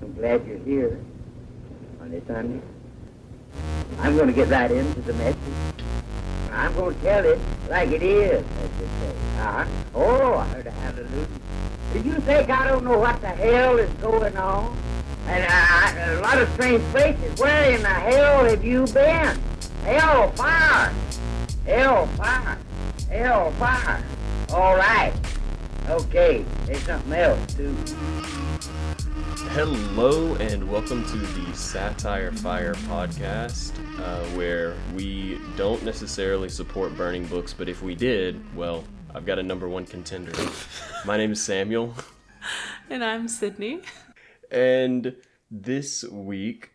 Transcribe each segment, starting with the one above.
I'm glad you're here on this Sunday. I'm going to get right into the message. I'm going to tell it like it is, as they say. Oh, I heard a hallelujah. Do you think I don't know what the hell is going on? And a lot of strange places. Where in the hell have you been? Hell fire. Hell fire. Hell fire. All right. Okay. There's something else, too. Hello and welcome to the Satire Fire podcast, where we don't necessarily support burning books, but if we did, well, I've got a number one contender. My name is Samuel. And I'm Sydney. And this week,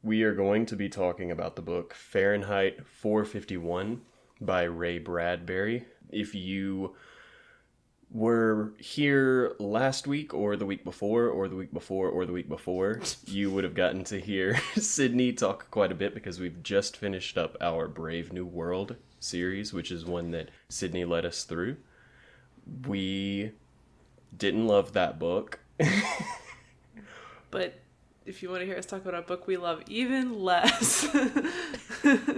we are going to be talking about the book Fahrenheit 451 by Ray Bradbury. If you were here last week or the week before or the week before or the week before, you would have gotten to hear Sydney talk quite a bit because we've just finished up our Brave New World series, which is one that Sydney led us through. We didn't love that book. But if you want to hear us talk about a book we love even less,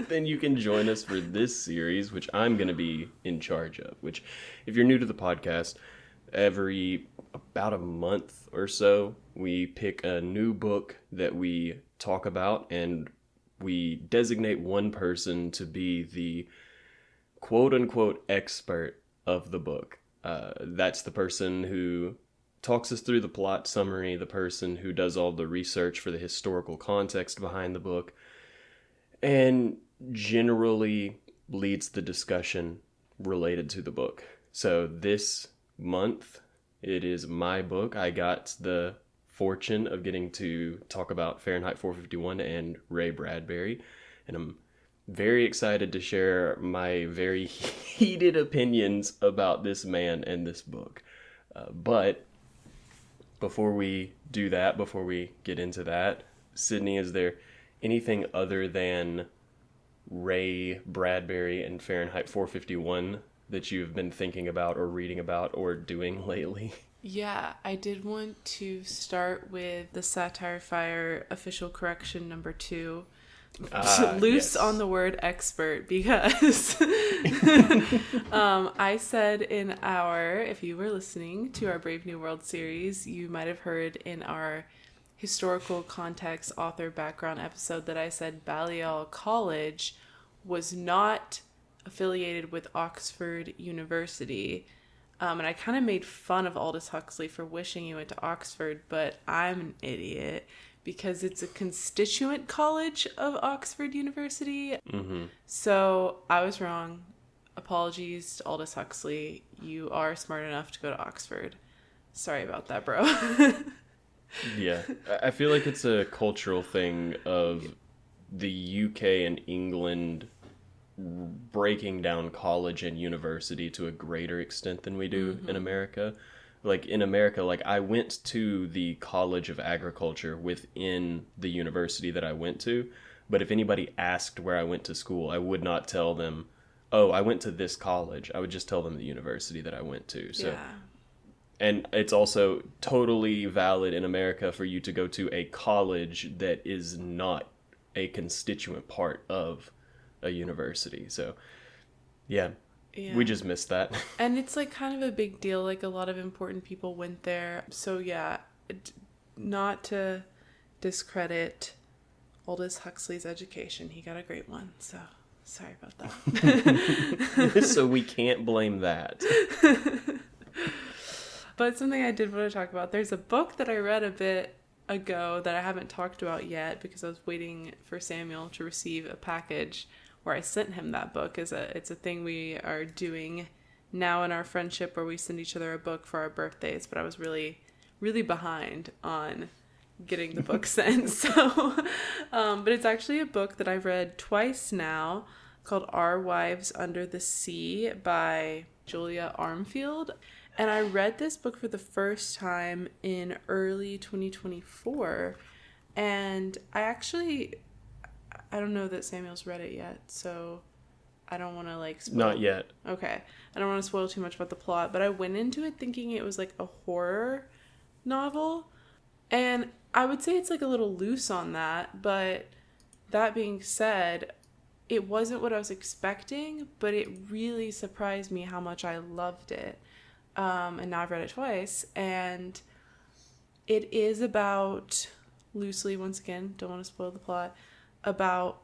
then you can join us for this series, which I'm going to be in charge of. Which, if you're new to the podcast, every about a month or so, we pick a new book that we talk about, and we designate one person to be the quote-unquote expert of the book. That's the person who talks us through the plot summary, the person who does all the research for the historical context behind the book, and generally leads the discussion related to the book. So this month, it is my book. I got the fortune of getting to talk about Fahrenheit 451 and Ray Bradbury, and I'm very excited to share my very heated opinions about this man and this book. But before we do that, before we get into that, Sydney, is there anything other than Ray Bradbury and Fahrenheit 451 that you've been thinking about or reading about or doing lately? yeah, I did want to start with the Satire Fire official correction number 2. Loose yes. on the word expert, because I said in if you were listening to our Brave New World series, you might have heard in our historical context author background episode that I said Balliol College was not affiliated with Oxford University. And I kind of made fun of Aldous Huxley for wishing he went to Oxford, but I'm an idiot, because it's a constituent college of Oxford University. Mm-hmm. So I was wrong. Apologies to Aldous Huxley. You are smart enough to go to Oxford. Sorry about that, bro. Yeah, I feel like it's a cultural thing of the UK and England breaking down college and university to a greater extent than we do in America. Like in America, like I went to the College of Agriculture within the university that I went to, but if anybody asked where I went to school, I would not tell them, oh, I went to this college. I would just tell them the university that I went to. So, yeah. And it's also totally valid in America for you to go to a college that is not a constituent part of a university. So, yeah. Yeah. We just missed that. And it's like kind of a big deal. Like a lot of important people went there. So yeah, not to discredit Aldous Huxley's education. He got a great one. So sorry about that. So we can't blame that. But something I did want to talk about. There's a book that I read a bit ago that I haven't talked about yet because I was waiting for Samuel to receive a package where I sent him that book. It's a thing we are doing now in our friendship where we send each other a book for our birthdays, but I was really, really behind on getting the book sent. So, but it's actually a book that I've read twice now called Our Wives Under the Sea by Julia Armfield. And I read this book for the first time in early 2024. And I don't know that Samuel's read it yet, so I don't want to spoil. Not yet. Okay. I don't want to spoil too much about the plot, but I went into it thinking it was like a horror novel. And I would say it's like a little loose on that, but that being said, it wasn't what I was expecting, but it really surprised me how much I loved it. And now I've read it twice, and it is about, loosely, once again, don't want to spoil the plot, about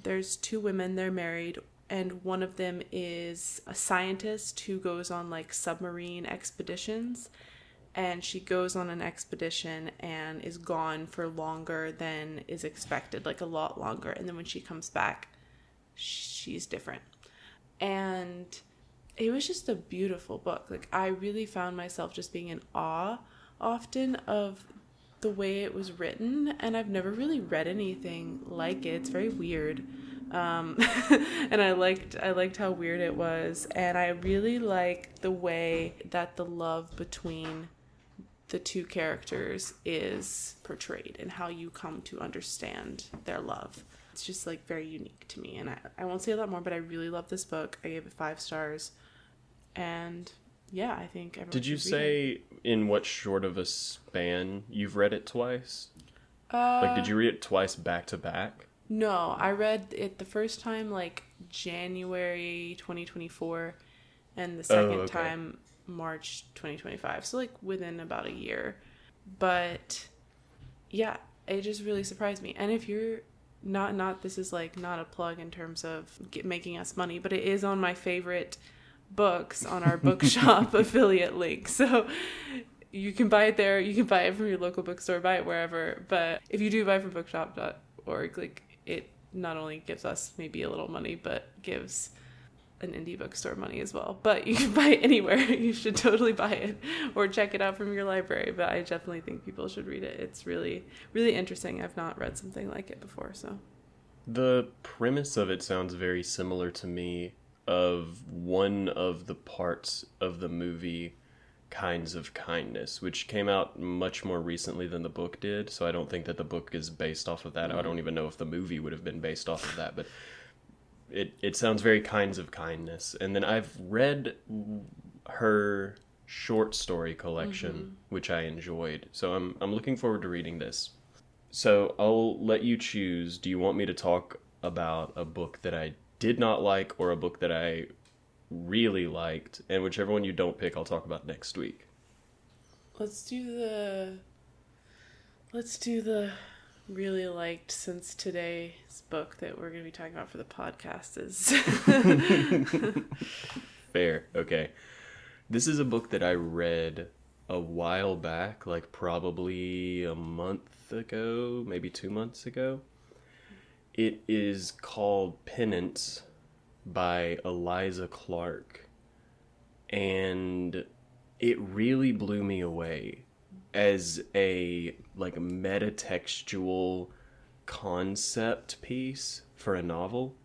there's two women, they're married, and one of them is a scientist who goes on like submarine expeditions, and she goes on an expedition and is gone for longer than is expected, like a lot longer, and then when she comes back, she's different. And it was just a beautiful book. Like, I really found myself just being in awe often of the way it was written, and I've never really read anything like it. It's very weird. And I liked how weird it was, and I really like the way that the love between the two characters is portrayed and how you come to understand their love. It's just like very unique to me, and I won't say a lot more, but I really love this book. I gave it 5 stars, and yeah, I think everyone Did you should read it. say in what short of a span you've read it twice? Like, did you read it twice back to back? No, I read it the first time like January 2024, and the second time March 2025. So like within about a year. But yeah, it just really surprised me. And if you're not this is like not a plug in terms of making us money, but it is on my favorite books on our bookshop affiliate link. So you can buy it there. You can buy it from your local bookstore, buy it wherever. But if you do buy from bookshop.org, like, it not only gives us maybe a little money, but gives an indie bookstore money as well. But you can buy it anywhere. You should totally buy it or check it out from your library. But I definitely think people should read it. It's really, really interesting. I've not read something like it before, so. The premise of it sounds very similar to me of one of the parts of the movie Kinds of Kindness, which came out much more recently than the book did, so I don't think that the book is based off of that. I don't even know if the movie would have been based off of that, but it sounds very Kinds of Kindness. And then I've read her short story collection, which I enjoyed, so I'm looking forward to reading this. So I'll let you choose. Do you want me to talk about a book that I did not like or a book that I really liked? And whichever one you don't pick, I'll talk about next week. Let's do the really liked, since today's book that we're going to be talking about for the podcast is Fair. Okay. This is a book that I read a while back, like probably a month ago, maybe 2 months ago. It is called Penance by Eliza Clark, and it really blew me away as a like metatextual concept piece for a novel.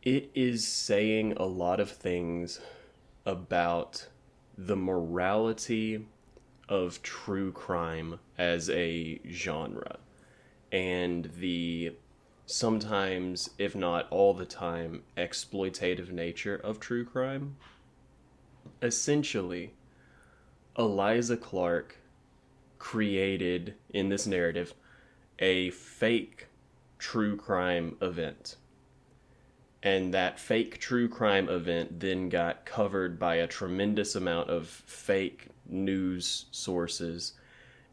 It is saying a lot of things about the morality of true crime as a genre, and the sometimes, if not all the time, exploitative nature of true crime. Essentially, Eliza Clark created, in this narrative, a fake true crime event. And that fake true crime event then got covered by a tremendous amount of fake news sources.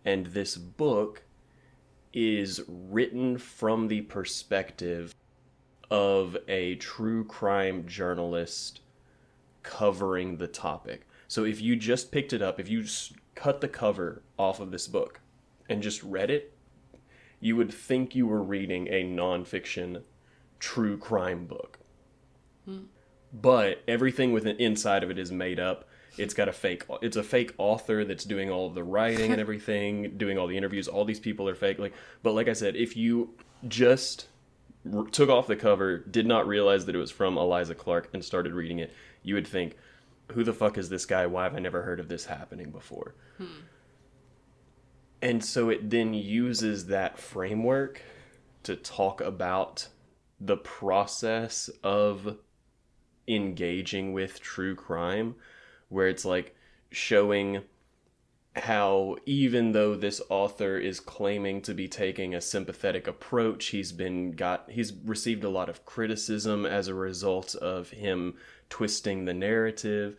And this book is written from the perspective of a true crime journalist covering the topic. So if you just picked it up, if you cut the cover off of this book and just read it, you would think you were reading a nonfiction true crime book. But everything within inside of it is made up. It's a fake author that's doing all of the writing and everything, doing all the interviews. All these people are fake. But like I said, if you just took off the cover, did not realize that it was from Eliza Clark, and started reading it, you would think, who the fuck is this guy? Why have I never heard of this happening before? And so it then uses that framework to talk about the process of engaging with true crime, where it's like showing how even though this author is claiming to be taking a sympathetic approach, he's received a lot of criticism as a result of him twisting the narrative,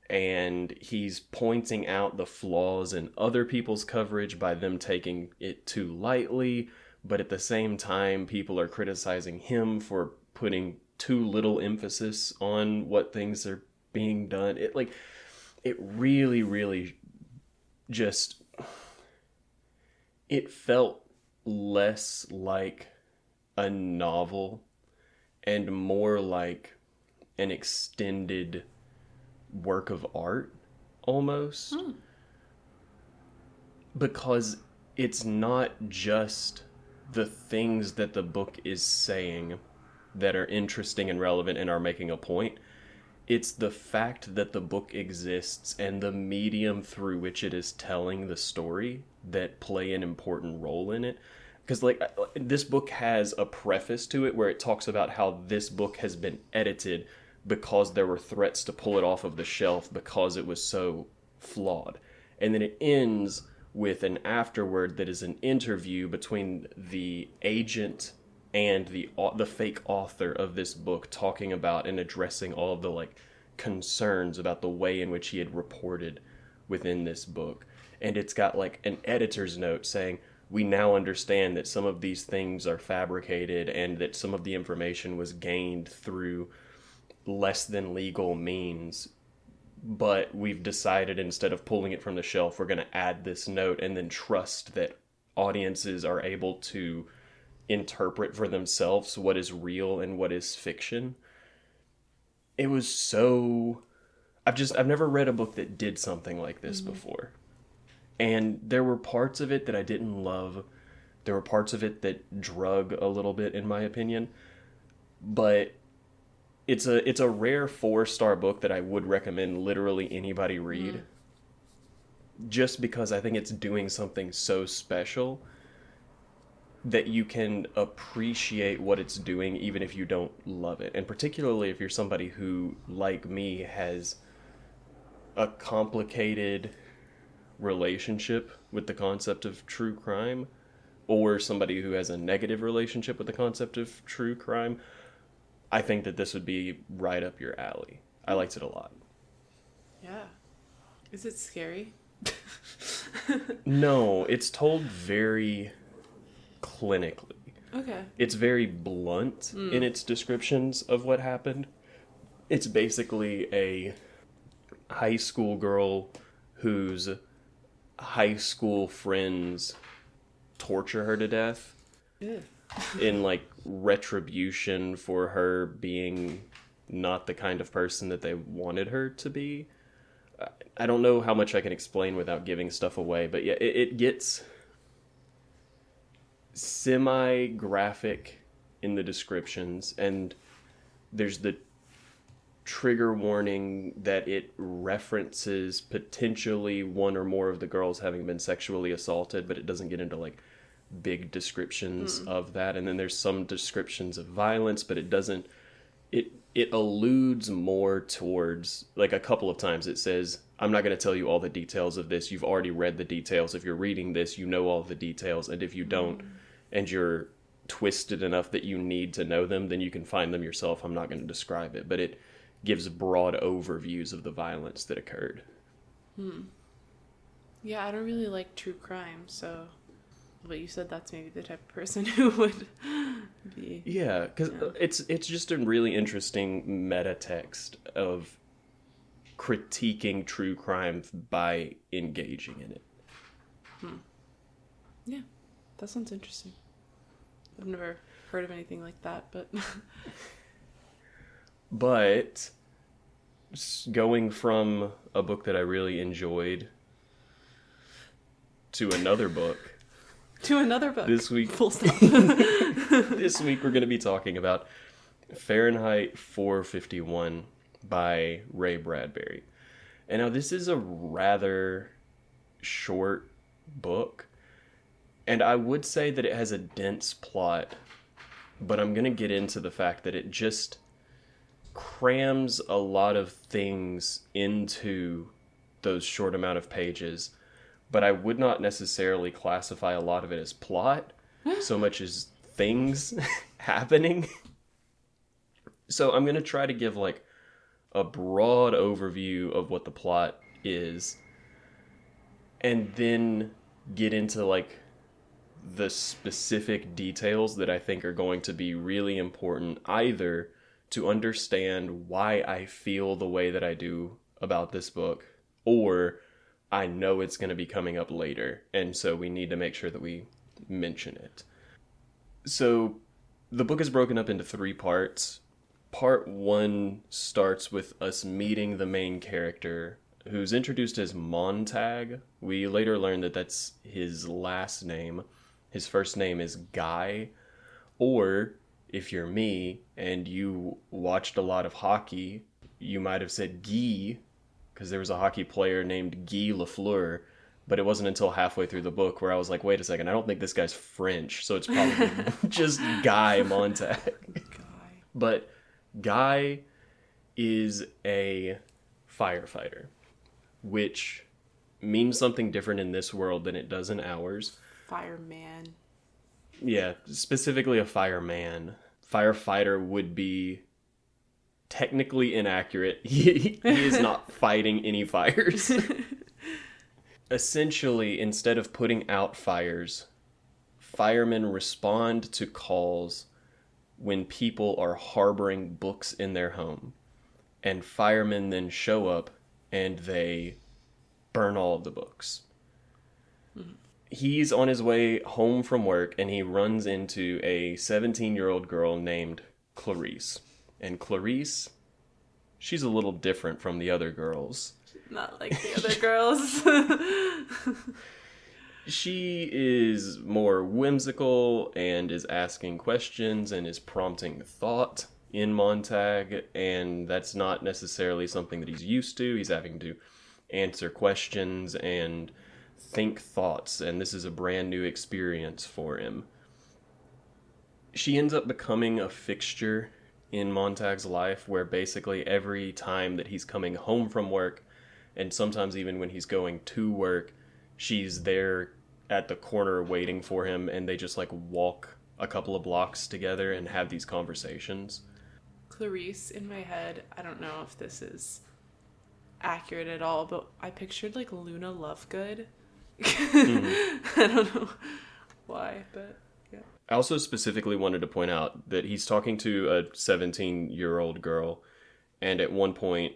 and he's pointing out the flaws in other people's coverage by them taking it too lightly, but at the same time people are criticizing him for putting too little emphasis on what things are being done. It really just, it felt less like a novel and more like an extended work of art almost. Because it's not just the things that the book is saying that are interesting and relevant and are making a point. It's the fact that the book exists and the medium through which it is telling the story that play an important role in it. Because, this book has a preface to it where it talks about how this book has been edited because there were threats to pull it off of the shelf because it was so flawed. And then it ends with an afterword that is an interview between the agent and the fake author of this book, talking about and addressing all of the concerns about the way in which he had reported within this book. And it's got an editor's note saying, we now understand that some of these things are fabricated and that some of the information was gained through less than legal means, but we've decided instead of pulling it from the shelf, we're going to add this note and then trust that audiences are able to interpret for themselves what is real and what is fiction. It was so... I've never read a book that did something like this before. And there were parts of it that I didn't love. There were parts of it that drug a little bit, in my opinion. But it's a rare 4-star book that I would recommend literally anybody read. Just because I think it's doing something so special that you can appreciate what it's doing even if you don't love it. And particularly if you're somebody who, like me, has a complicated relationship with the concept of true crime, or somebody who has a negative relationship with the concept of true crime, I think that this would be right up your alley. I liked it a lot. Yeah. Is it scary? No, it's told very clinically. Okay. It's very blunt in its descriptions of what happened. It's basically a high school girl whose high school friends torture her to death. Yeah. In retribution for her being not the kind of person that they wanted her to be. I don't know how much I can explain without giving stuff away, but yeah, it gets semi-graphic in the descriptions, and there's the trigger warning that it references potentially one or more of the girls having been sexually assaulted, but it doesn't get into big descriptions of that. And then there's some descriptions of violence, but it doesn't, it alludes more towards, a couple of times it says, I'm not going to tell you all the details of this. You've already read the details. If you're reading this, you know all the details. And if you don't, and you're twisted enough that you need to know them, then you can find them yourself. I'm not going to describe it, but it gives broad overviews of the violence that occurred. Yeah, I don't really like true crime, so... But you said that's maybe the type of person who would be... Yeah, because it's just a really interesting meta text of critiquing true crime by engaging in it. Yeah, that sounds interesting. I've never heard of anything like that, but... But going from a book that I really enjoyed to another book... To another book. This week... Full stop. This week we're going to be talking about Fahrenheit 451 by Ray Bradbury. And now this is a rather short book, and I would say that it has a dense plot, but I'm going to get into the fact that it just crams a lot of things into those short amount of pages, but I would not necessarily classify a lot of it as plot, so much as things happening. So I'm going to try to give like a broad overview of what the plot is, and then get into like the specific details that I think are going to be really important, either to understand why I feel the way that I do about this book, or I know it's going to be coming up later, and so we need to make sure that we mention it. So the book is broken up into 3 parts. Part 1 starts with us meeting the main character, who's introduced as Montag. We later learn that that's his last name. His first name is Guy. Or, if you're me and you watched a lot of hockey, you might have said Guy, because there was a hockey player named Guy Lafleur. But it wasn't until halfway through the book where I was like, wait a second, I don't think this guy's French, so it's probably just Guy Montag. Guy. But Guy is a firefighter, which means something different in this world than it does in ours. Fireman. Yeah, specifically a fireman. Firefighter would be technically inaccurate. He is not fighting any fires. Essentially, instead of putting out fires, firemen respond to calls when people are harboring books in their home. And firemen then show up and they burn all of the books. Mm-hmm. He's on his way home from work and he runs into a 17-year-old girl named Clarice. And Clarice, she's a little different from the other girls. Not like the other girls. She is more whimsical and is asking questions and is prompting thought in Montag, and that's not necessarily something that he's used to. He's having to answer questions and think thoughts, and this is a brand new experience for him. She ends up becoming a fixture in Montag's life, where basically every time that he's coming home from work, and sometimes even when he's going to work, she's there at the corner waiting for him, and they just like walk a couple of blocks together and have these conversations. Clarice, in my head, I don't know if this is accurate at all, but I pictured like Luna Lovegood. Mm-hmm. I don't know why, but yeah. I also specifically wanted to point out that he's talking to a 17-year-old girl, and at one point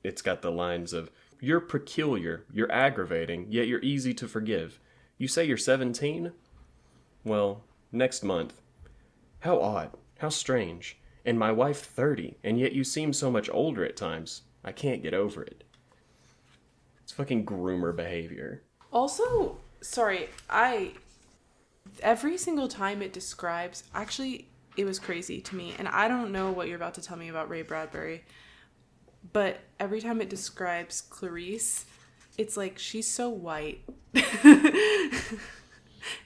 it's got the lines of, "You're peculiar, you're aggravating, yet you're easy to forgive. You say you're 17? Well, next month. How odd, how strange. And my wife 30, and yet you seem so much older at times. I can't get over it." It's fucking groomer behavior. Also, sorry, every single time it describes, actually, it was crazy to me, and I don't know what you're about to tell me about Ray Bradbury, but every time it describes Clarice, it's like, she's so white.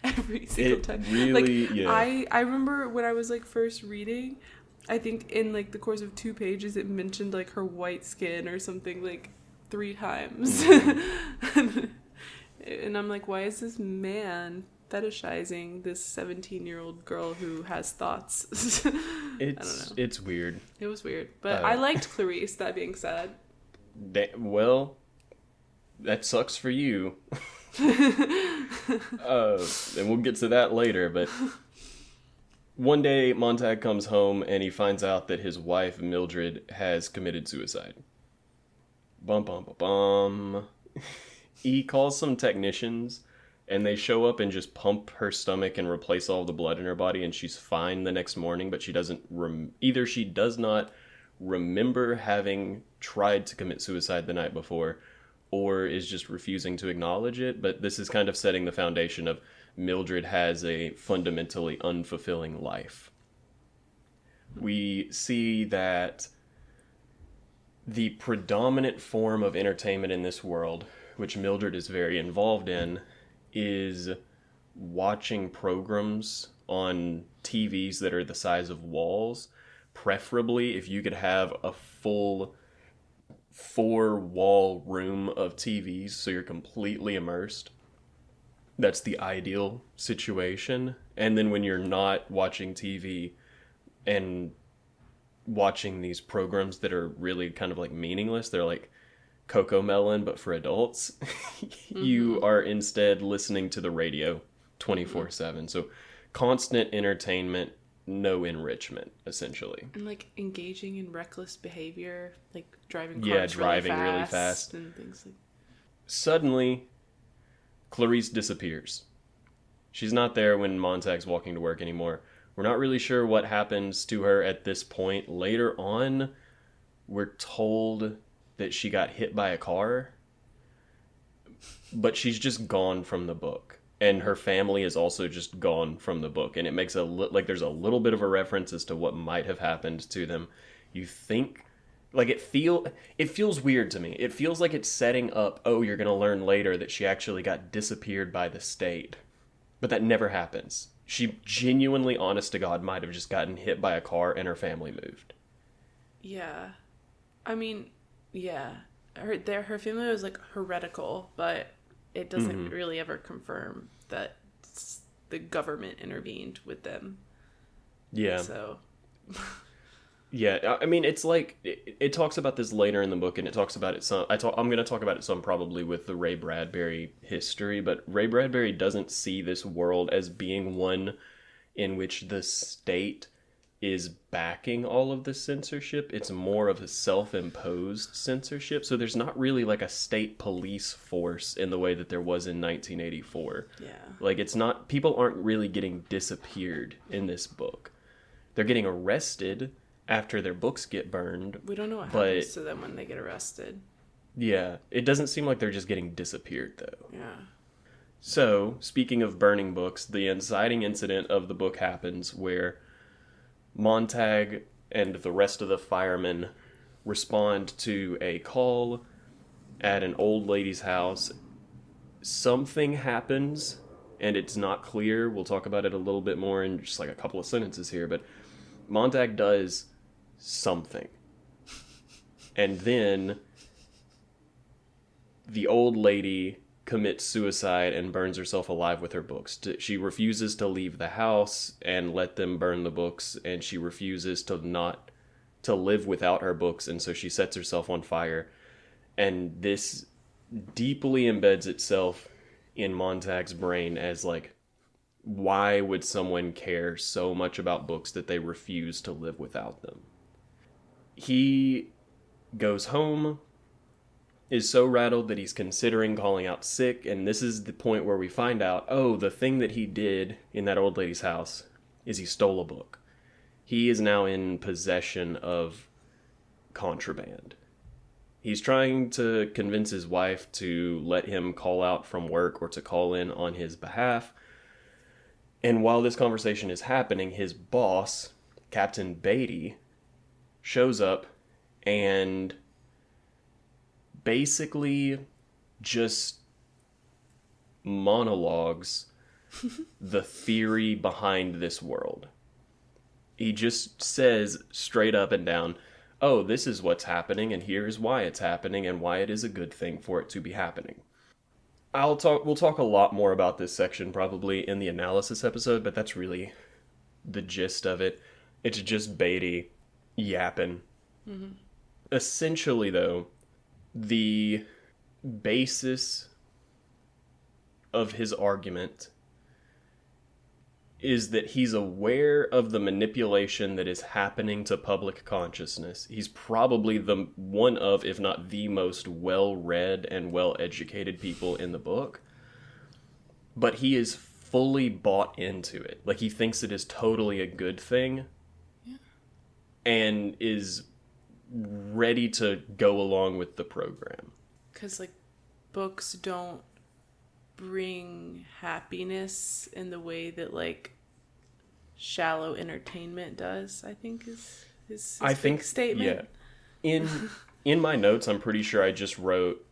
Every single time. Really, like, yeah. I remember when I was like first reading, I think in like the course of 2 pages, it mentioned like her white skin or something like 3 times. Mm-hmm. And I'm like, why is this man fetishizing this 17-year-old girl who has thoughts? I don't know. It's weird. It was weird. But I liked Clarice, that being said. Well, that sucks for you. And we'll get to that later, but one day Montag comes home and he finds out that his wife, Mildred, has committed suicide. Bum, bum, bum, bum. He calls some technicians, and they show up and just pump her stomach and replace all the blood in her body, and she's fine the next morning, but she doesn't either she does not remember having tried to commit suicide the night before, or is just refusing to acknowledge it. But this is kind of setting the foundation of Mildred has a fundamentally unfulfilling life. We see that the predominant form of entertainment in this world, which Mildred is very involved in, is watching programs on TVs that are the size of walls. Preferably, if you could have a full 4-wall room of TVs so you're completely immersed. that's the ideal situation. And then when you're not watching TV and watching these programs that are really kind of like meaningless, they're like Coco Melon but for adults. You are instead listening to the radio 24/7. So constant entertainment, no enrichment, essentially. And like engaging in reckless behavior, like driving driving really fast and things like. Suddenly Clarice disappears. She's not there when Montag's walking to work anymore. We're not really sure what happens to her at this point. Later on, we're told that she got hit by a car, but she's just gone from the book. And her family is also just gone from the book. And it makes like there's a little bit of a reference as to what might have happened to them. You think, like it feels weird to me. It feels like it's setting up, oh, you're going to learn later that she actually got disappeared by the state. But that never happens. She genuinely, honest to God, might have just gotten hit by a car and her family moved. Yeah. I mean, yeah. Her family was like heretical, but it doesn't really ever confirm that the government intervened with them. Yeah. So. Yeah, I mean, it's like, it talks about this later in the book, and it talks about it some, I'm going to talk about it some probably with the Ray Bradbury history, but Ray Bradbury doesn't see this world as being one in which the state is backing all of the censorship. It's more of a self-imposed censorship, so there's not really like a state police force in the way that there was in 1984. Yeah. Like, it's not, people aren't really getting disappeared in this book. They're getting arrested after their books get burned. We don't know what happens to them when they get arrested. Yeah, it doesn't seem like they're just getting disappeared, though. Yeah. So, speaking of burning books, the inciting incident of the book happens where Montag and the rest of the firemen respond to a call at an old lady's house. Something happens, and it's not clear. We'll talk about it a little bit more in just like a couple of sentences here, but Montag does something. And then the old lady commits suicide and burns herself alive with her books. She refuses to leave the house and let them burn the books, and she refuses to live without her books, and so she sets herself on fire. And this deeply embeds itself in Montag's brain as like, why would someone care so much about books that they refuse to live without them? He goes home, is so rattled that he's considering calling out sick, and this is the point where we find out, oh, the thing that he did in that old lady's house is he stole a book. He is now in possession of contraband. He's trying to convince his wife to let him call out from work or to call in on his behalf. And while this conversation is happening, his boss, Captain Beatty, shows up and basically just monologues the theory behind this world. He just says straight up and down, oh, this is what's happening, and here's why it's happening, and why it is a good thing for it to be happening. We'll talk a lot more about this section probably in the analysis episode, but that's really the gist of it. It's just Beatty yapping. Mm-hmm. Essentially, though, the basis of his argument is that he's aware of the manipulation that is happening to public consciousness. He's probably the one of, if not the most well-read and well-educated people in the book. But he is fully bought into it. Like, he thinks it is totally a good thing. Yeah. And is ready to go along with the program. Because, like, books don't bring happiness in the way that like shallow entertainment does, I think is his big statement. Yeah. In my notes, I'm pretty sure I just wrote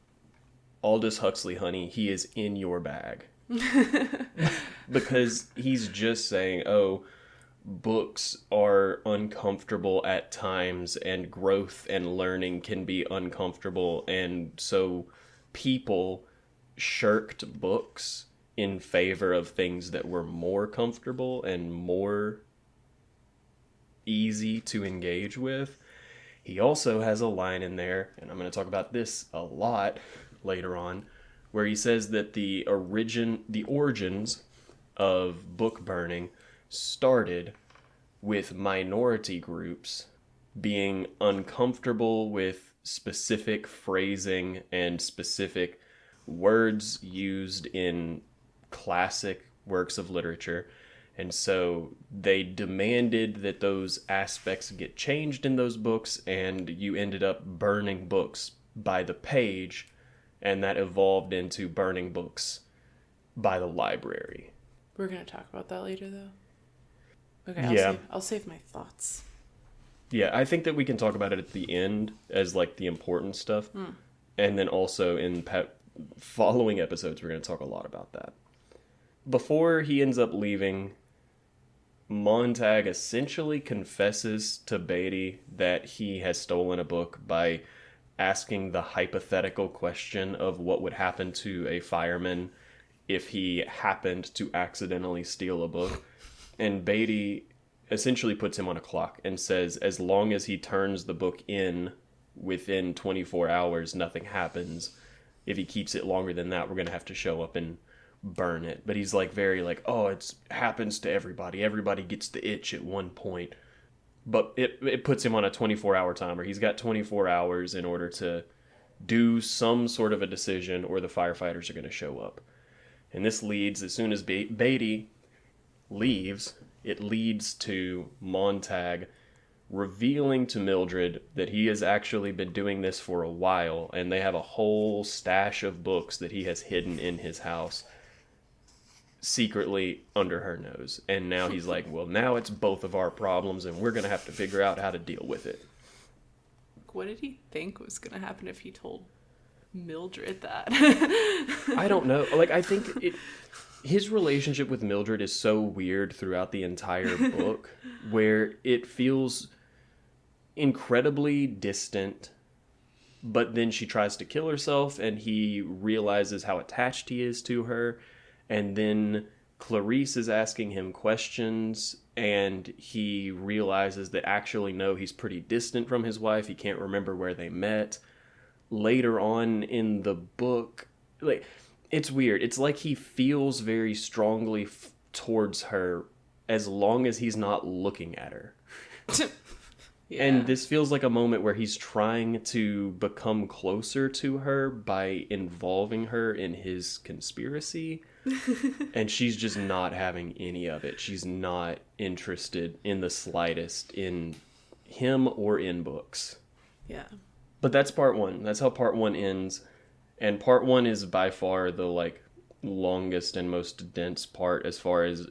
Aldous Huxley, honey, he is in your bag. Because he's just saying, oh, books are uncomfortable at times and growth and learning can be uncomfortable, and so people shirked books in favor of things that were more comfortable and more easy to engage with. He also has a line in there, and I'm going to talk about this a lot later on, where he says that the origins of book burning started with minority groups being uncomfortable with specific phrasing and specific words used in classic works of literature. And so they demanded that those aspects get changed in those books, and you ended up burning books by the page, and that evolved into burning books by the library. We're going to talk about that later, though. Okay, Yeah. I'll save my thoughts. Yeah, I think that we can talk about it at the end as, like, the important stuff. And then also in following episodes, we're going to talk a lot about that. Before he ends up leaving, Montag essentially confesses to Beatty that he has stolen a book by asking the hypothetical question of what would happen to a fireman if he happened to accidentally steal a book. And Beatty essentially puts him on a clock and says as long as he turns the book in within 24 hours, nothing happens. If he keeps it longer than that, we're going to have to show up and burn it. But he's like very like, oh, it happens to everybody. Everybody gets the itch at one point. But it puts him on a 24-hour timer. He's got 24 hours in order to do some sort of a decision, or the firefighters are going to show up. And this leads, as soon as Beatty leaves, it leads to Montag revealing to Mildred that he has actually been doing this for a while, and they have a whole stash of books that he has hidden in his house secretly under her nose. And now he's like, well, now it's both of our problems, and we're going to have to figure out how to deal with it. What did he think was going to happen if he told Mildred that? I don't know. Like, I think his relationship with Mildred is so weird throughout the entire book, where it feels incredibly distant, but then she tries to kill herself, and he realizes how attached he is to her. And then Clarice is asking him questions, and he realizes that actually, no, he's pretty distant from his wife. He can't remember where they met. Later on in the book, like, it's weird. It's like he feels very strongly towards her as long as he's not looking at her. Yeah. And this feels like a moment where he's trying to become closer to her by involving her in his conspiracy. And she's just not having any of it. She's not interested in the slightest in him or in books. Yeah. But that's part one. That's how part one ends. And part one is by far the like longest and most dense part as far as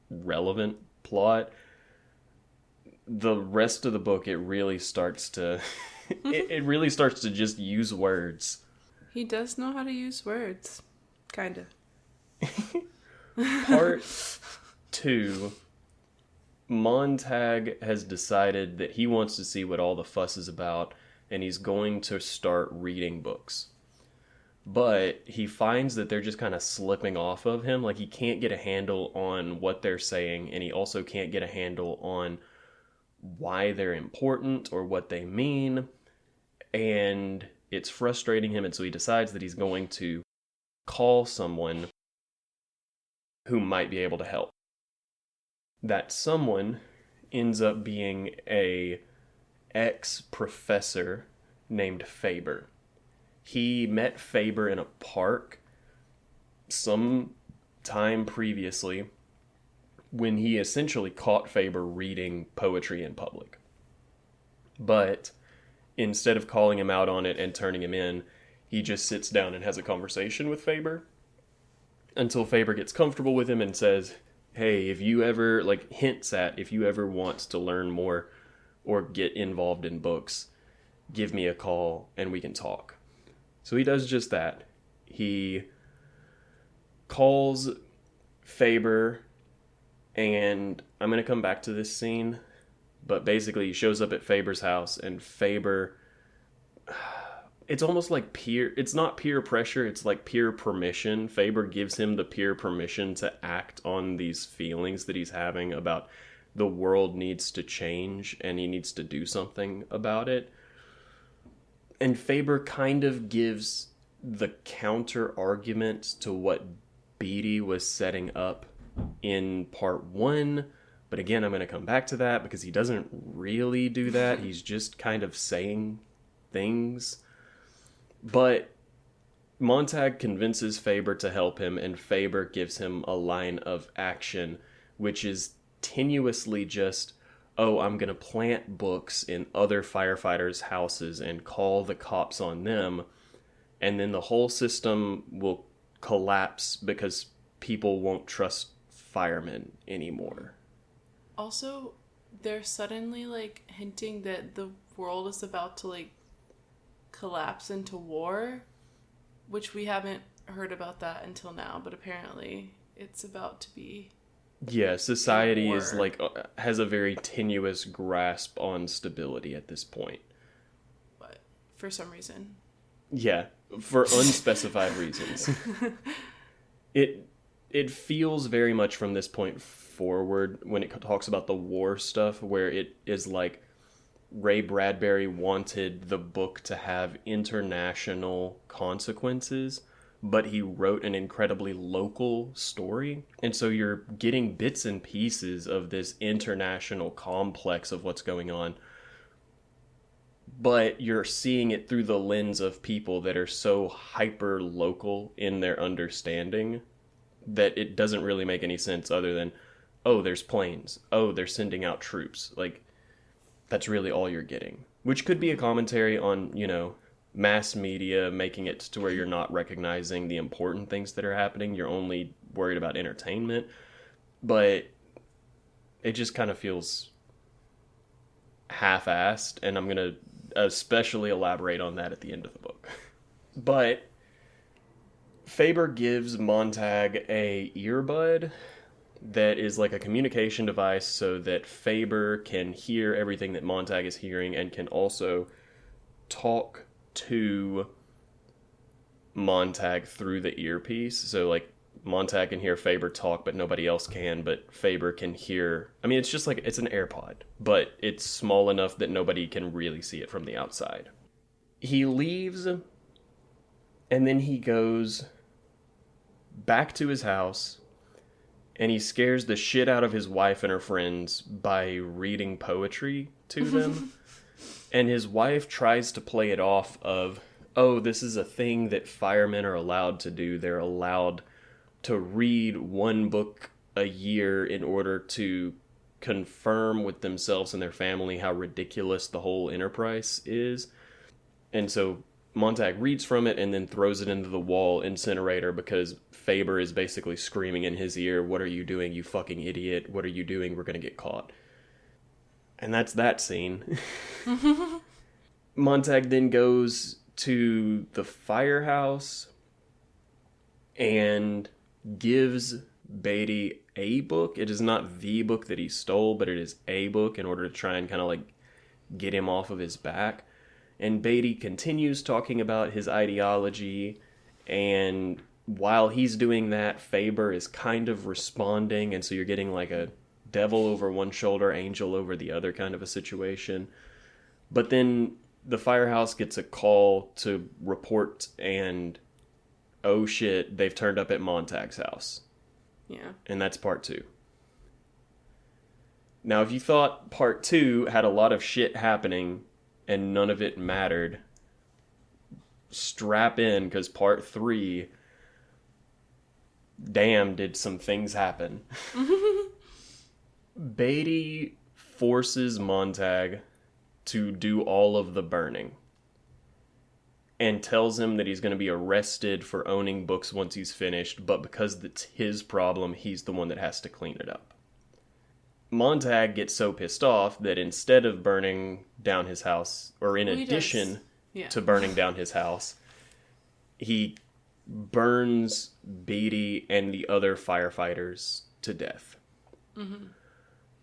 relevant plot. The rest of the book, it really starts to it really starts to just use words. He does know how to use words. Kind of. Part 2, Montag has decided that he wants to see what all the fuss is about, and he's going to start reading books. But he finds that they're just kind of slipping off of him. Like, he can't get a handle on what they're saying, and he also can't get a handle on why they're important or what they mean. And it's frustrating him, and so he decides that he's going to call someone who might be able to help. That someone ends up being a ex-professor named Faber. He met Faber in a park some time previously when he essentially caught Faber reading poetry in public. But instead of calling him out on it and turning him in, he just sits down and has a conversation with Faber until Faber gets comfortable with him and says, hey, if you ever, like, hints at if you ever want to learn more or get involved in books, give me a call and we can talk. So he does just that. He calls Faber, and I'm going to come back to this scene, but basically he shows up at Faber's house, and Faber, it's almost like it's not peer pressure, it's like peer permission. Faber gives him the peer permission to act on these feelings that he's having about the world needs to change and he needs to do something about it. And Faber kind of gives the counter argument to what Beatty was setting up in part 1. But again, I'm going to come back to that because he doesn't really do that. He's just kind of saying things. But Montag convinces Faber to help him, and Faber gives him a line of action, which is tenuously just, oh, I'm going to plant books in other firefighters' houses and call the cops on them, and then the whole system will collapse because people won't trust firemen anymore. Also, they're suddenly, like, hinting that the world is about to, like, collapse into war, which we haven't heard about that until now, but apparently it's about to be. Yeah, society is like has a very tenuous grasp on stability at this point. But for some reason. Yeah, for unspecified reasons. It feels very much from this point forward when it talks about the war stuff, where it is like Ray Bradbury wanted the book to have international consequences, but he wrote an incredibly local story. And so you're getting bits and pieces of this international complex of what's going on, but you're seeing it through the lens of people that are so hyper local in their understanding that it doesn't really make any sense other than, oh, there's planes. Oh, they're sending out troops. Like, that's really all you're getting. Which could be a commentary on, you know, mass media making it to where you're not recognizing the important things that are happening. You're only worried about entertainment. But it just kind of feels half-assed, and I'm going to especially elaborate on that at the end of the book. But Faber gives Montag a earbud that is like a communication device so that Faber can hear everything that Montag is hearing and can also talk to Montag through the earpiece. So like Montag can hear Faber talk, but nobody else can, but Faber can hear. I mean, it's just like, it's an AirPod, but it's small enough that nobody can really see it from the outside. He leaves, and then he goes back to his house, and he scares the shit out of his wife and her friends by reading poetry to them. And his wife tries to play it off of, oh, this is a thing that firemen are allowed to do. They're allowed to read one book a year in order to confirm with themselves and their family how ridiculous the whole enterprise is. And so Montag reads from it and then throws it into the wall incinerator because Faber is basically screaming in his ear, "What are you doing, you fucking idiot? What are you doing? We're going to get caught." And that's that scene. Montag then goes to the firehouse and gives Beatty a book. It is not the book that he stole, but it is a book in order to try and kind of like get him off of his back. And Beatty continues talking about his ideology, and while he's doing that, Faber is kind of responding, and so you're getting like a devil over one shoulder, angel over the other kind of a situation. But then the firehouse gets a call to report, and oh shit, they've turned up at Montag's house. Yeah. And that's part 2. Now, if you thought part 2 had a lot of shit happening and none of it mattered, strap in, because part 3, damn, did some things happen. Beatty forces Montag to do all of the burning and tells him that he's going to be arrested for owning books once he's finished, but because it's his problem, he's the one that has to clean it up. Montag gets so pissed off that instead of burning down his house, or in addition to burning down his house, he burns Beatty and the other firefighters to death. Mm-hmm.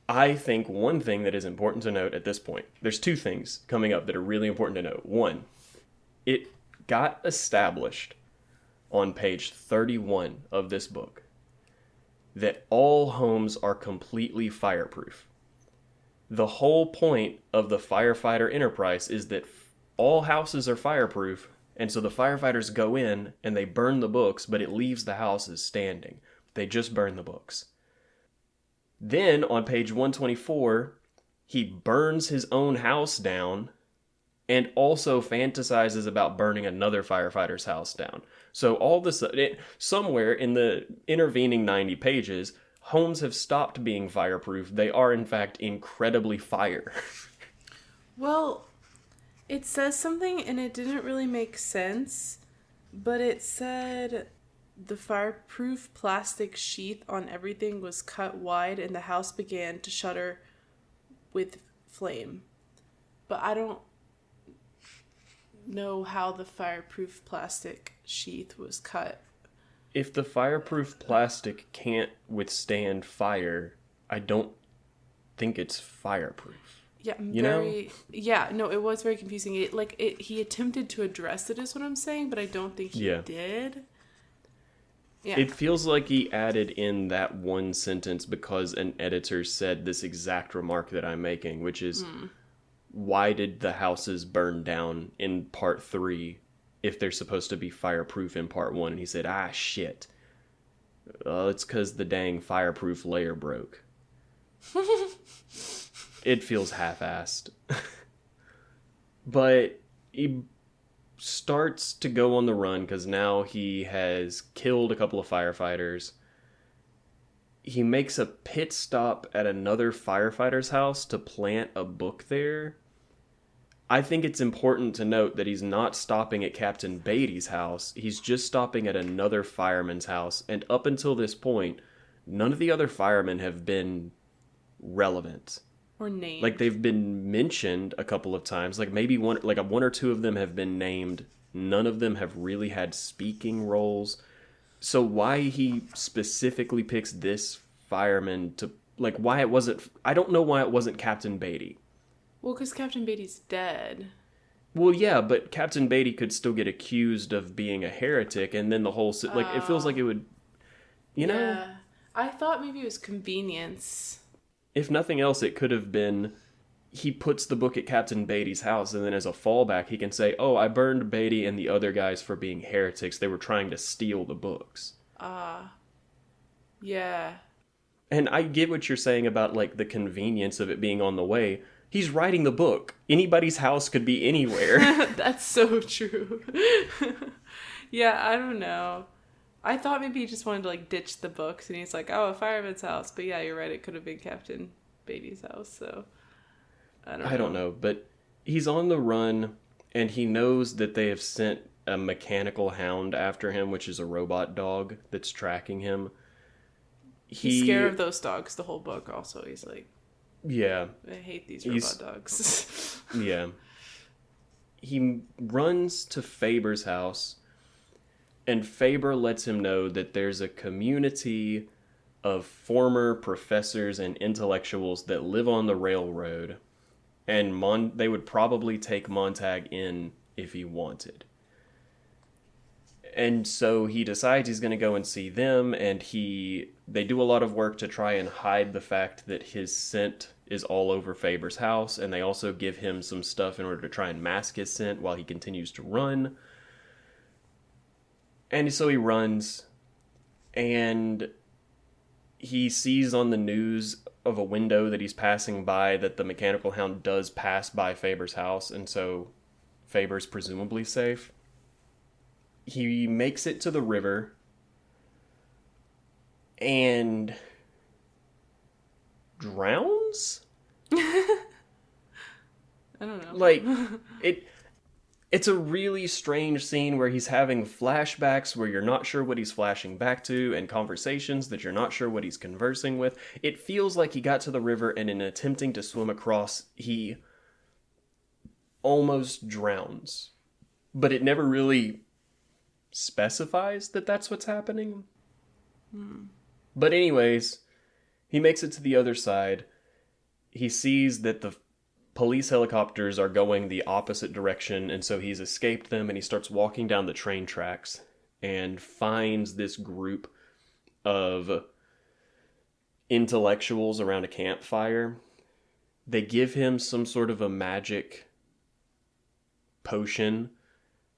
I think one thing that is important to note at this point, there's 2 things coming up that are really important to note. One, It got established on page 31 of this book that all homes are completely fireproof. The whole point of the firefighter enterprise is that all houses are fireproof, and so the firefighters go in and they burn the books, but it leaves the houses standing. They just burn the books. Then on page 124, he burns his own house down and also fantasizes about burning another firefighter's house down. So all this, somewhere in the intervening 90 pages, homes have stopped being fireproof. They are, in fact, incredibly fire. Well, it says something and it didn't really make sense, but it said the fireproof plastic sheath on everything was cut wide and the house began to shudder with flame. But I don't know how the fireproof plastic sheath was cut. If the fireproof plastic can't withstand fire, I don't think it's fireproof. Yeah, know? Yeah, no, it was very confusing. He attempted to address it, is what I'm saying, but I don't think he did. Yeah. It feels like he added in that one sentence because an editor said this exact remark that I'm making, which is, why did the houses burn down in part 3 if they're supposed to be fireproof in part 1? And he said, shit. It's because the dang fireproof layer broke. It feels half-assed. But he starts to go on the run because now he has killed a couple of firefighters. He makes a pit stop at another firefighter's house to plant a book there. I think it's important to note that he's not stopping at Captain Beatty's house. He's just stopping at another fireman's house. And up until this point, none of the other firemen have been relevant. Or named. Like, they've been mentioned a couple of times. Like, maybe one or two of them have been named. None of them have really had speaking roles. So why he specifically picks this fireman to... Like, why it wasn't... I don't know why it wasn't Captain Beatty. Well, because Captain Beatty's dead. Well, yeah, but Captain Beatty could still get accused of being a heretic, and then the whole... Like, it feels like it would... You know? I thought maybe it was convenience. If nothing else, it could have been he puts the book at Captain Beatty's house, and then as a fallback, he can say, I burned Beatty and the other guys for being heretics. They were trying to steal the books. Yeah. And I get what you're saying about, like, the convenience of it being on the way. He's writing the book. Anybody's house could be anywhere. That's so true. Yeah, I don't know. I thought maybe he just wanted to, like, ditch the books, and he's like, a fireman's house. But yeah, you're right, it could have been Captain Beatty's house, so... I don't know, but he's on the run, and he knows that they have sent a mechanical hound after him, which is a robot dog that's tracking him. He's scared of those dogs the whole book, also. He's like... Yeah. I hate these robot dogs. Yeah. He runs to Faber's house... And Faber lets him know that there's a community of former professors and intellectuals that live on the railroad. And they would probably take Montag in if he wanted. And so he decides he's going to go and see them. And they do a lot of work to try and hide the fact that his scent is all over Faber's house. And they also give him some stuff in order to try and mask his scent while he continues to run. And so he runs, and he sees on the news of a window that he's passing by that the mechanical hound does pass by Faber's house, and so Faber's presumably safe. He makes it to the river, and drowns? I don't know. Like, It's a really strange scene where he's having flashbacks where you're not sure what he's flashing back to and conversations that you're not sure what he's conversing with. It feels like he got to the river and in attempting to swim across, he almost drowns. But it never really specifies that that's what's happening. But anyways, he makes it to the other side. He sees that the police helicopters are going the opposite direction, and so he's escaped them, and he starts walking down the train tracks and finds this group of intellectuals around a campfire. They give him some sort of a magic potion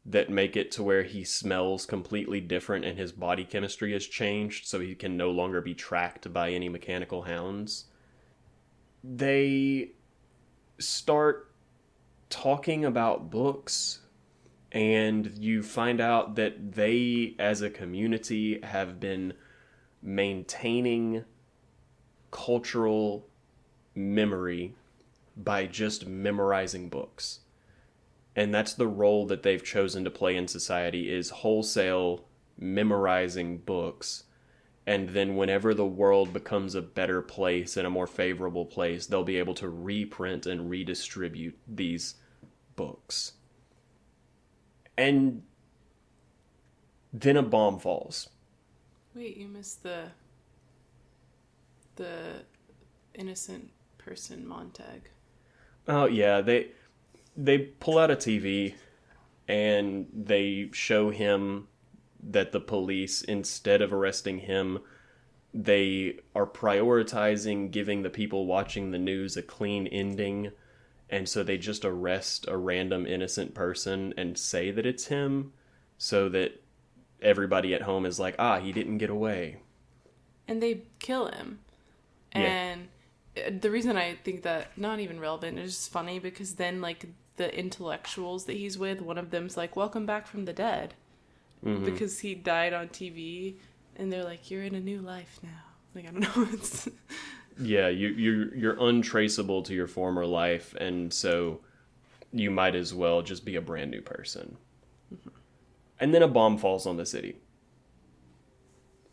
that make it to where he smells completely different and his body chemistry has changed, so he can no longer be tracked by any mechanical hounds. They start talking about books, and you find out that they, as a community, have been maintaining cultural memory by just memorizing books. And that's the role that they've chosen to play in society, is wholesale memorizing books. And then whenever the world becomes a better place and a more favorable place, they'll be able to reprint and redistribute these books. And then a bomb falls. Wait, you missed the innocent person Montag. Oh, yeah, they pull out a TV and they show him that the police, instead of arresting him, they are prioritizing giving the people watching the news a clean ending. And so they just arrest a random innocent person and say that it's him, so that everybody at home is like, he didn't get away. And they kill him. Yeah. And the reason I think that not even relevant, it's just funny because then like the intellectuals that he's with, one of them's like, welcome back from the dead. Mm-hmm. Because he died on TV, and they're like, you're in a new life now. Like, I don't know. It's yeah, you're untraceable to your former life, and so you might as well just be a brand new person. Mm-hmm. And then a bomb falls on the city.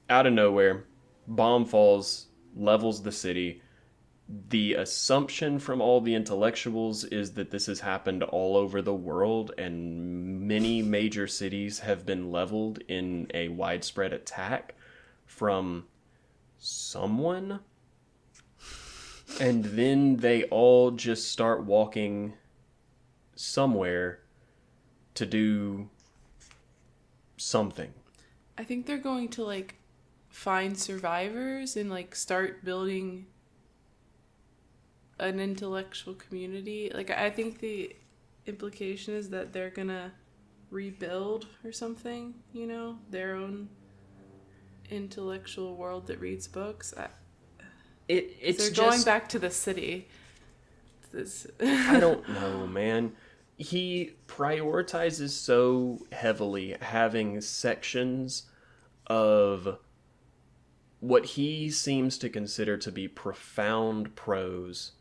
Out of nowhere, bomb falls, levels the city. The assumption from all the intellectuals is that this has happened all over the world, and many major cities have been leveled in a widespread attack from someone. And then they all just start walking somewhere to do something. I think they're going to like find survivors and like start building an intellectual community. Like, I think the implication is that they're gonna rebuild or something, you know, their own intellectual world that reads books. They're going back to the city. I don't know, man. He prioritizes so heavily having sections of what he seems to consider to be profound prose.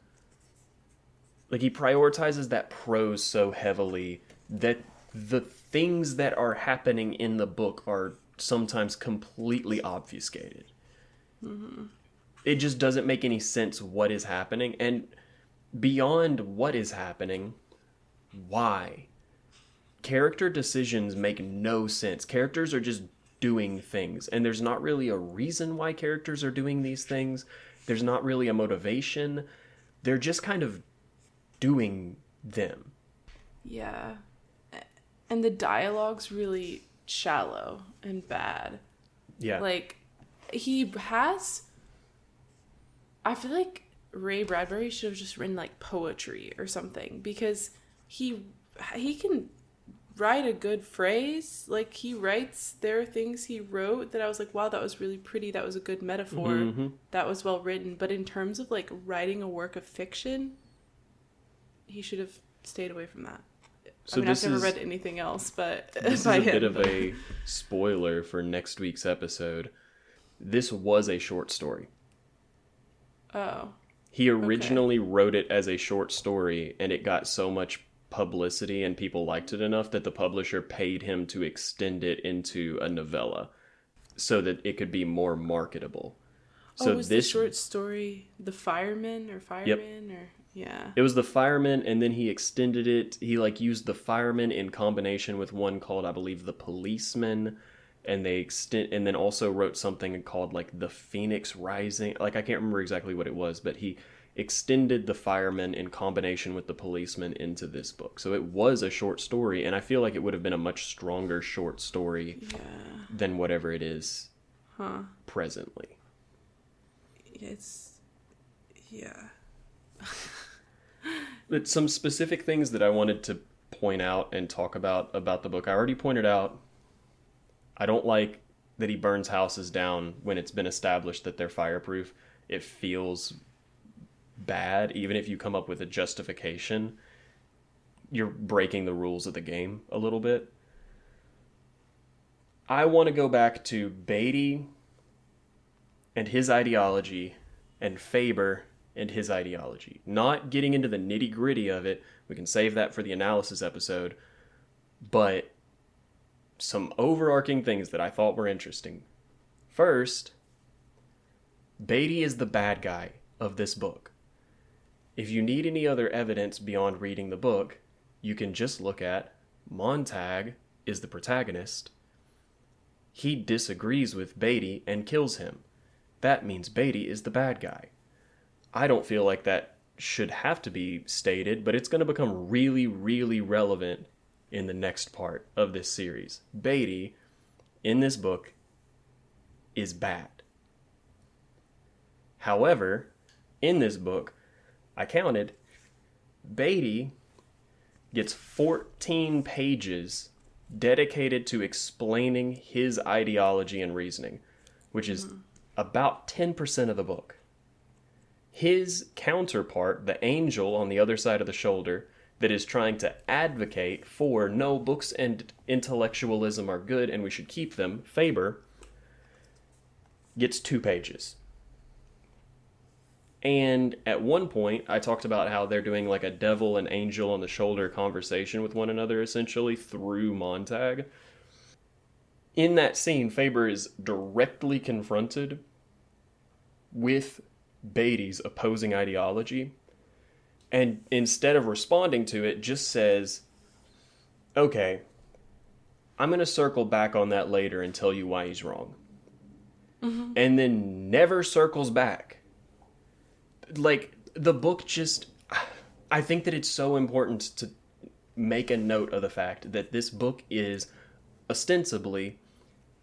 Like, he prioritizes that prose so heavily that the things that are happening in the book are sometimes completely obfuscated. Mm-hmm. It just doesn't make any sense what is happening. And beyond what is happening, why? Character decisions make no sense. Characters are just doing things, and there's not really a reason why characters are doing these things. There's not really a motivation. They're just kind of doing them. Yeah. And the dialogue's really shallow and bad. Yeah. Like, I feel like Ray Bradbury should have just written like poetry or something, because he can write a good phrase. Like, there are things he wrote that I was like, wow, that was really pretty, that was a good metaphor, mm-hmm. That was well written. But in terms of like writing a work of fiction, he should have stayed away from that. So I've never read anything else, but this is a bit of a spoiler for next week's episode. This was a short story. Oh. He originally wrote it as a short story, and it got so much publicity and people liked it enough that the publisher paid him to extend it into a novella so that it could be more marketable. So was the short story The Fireman or Fireman? Yep. Or yeah. It was The Fireman, and then he extended it. He used The Fireman in combination with one called, I believe, The Policeman, and and then also wrote something called like The Phoenix Rising. Like, I can't remember exactly what it was, but he extended the firemen in combination with the policemen into this book. So it was a short story, and I feel like it would have been a much stronger short story than whatever it is presently. But some specific things that I wanted to point out and talk about the book. I already pointed out, I don't like that he burns houses down when it's been established that they're fireproof. It feels bad. Even if you come up with a justification, you're breaking the rules of the game a little bit. I want to go back to Beatty and his ideology and Faber and his ideology. Not getting into the nitty-gritty of it. We can save that for the analysis episode. But some overarching things that I thought were interesting. First, Beatty is the bad guy of this book. If you need any other evidence beyond reading the book, you can just look at Montag is the protagonist. He disagrees with Beatty and kills him. That means Beatty is the bad guy. I don't feel like that should have to be stated, but it's going to become really, really relevant in the next part of this series. Beatty, in this book, is bad. However, in this book, I counted, Beatty gets 14 pages dedicated to explaining his ideology and reasoning, which is about 10% of the book. His counterpart, the angel on the other side of the shoulder, that is trying to advocate for no, books and intellectualism are good and we should keep them, Faber, gets 2 pages. And at one point, I talked about how they're doing like a devil and angel on the shoulder conversation with one another, essentially, through Montag. In that scene, Faber is directly confronted with Beatty's opposing ideology, and instead of responding to it, just says, okay, I'm going to circle back on that later and tell you why he's wrong. Mm-hmm. And then never circles back. Like, the book just... I think that it's so important to make a note of the fact that this book is ostensibly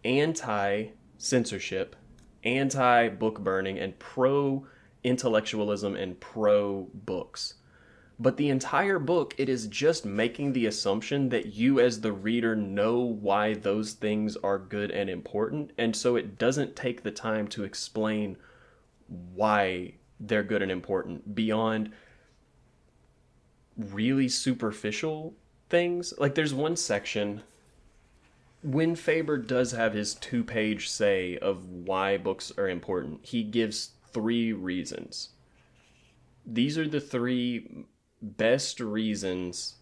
anti-censorship, anti-book burning, and pro-intellectualism and pro-books. But the entire book, it is just making the assumption that you as the reader know why those things are good and important, and so it doesn't take the time to explain why they're good and important beyond really superficial things. Like, there's one section when Faber does have his 2-page say of why books are important. He gives 3 reasons. These are the 3 best reasons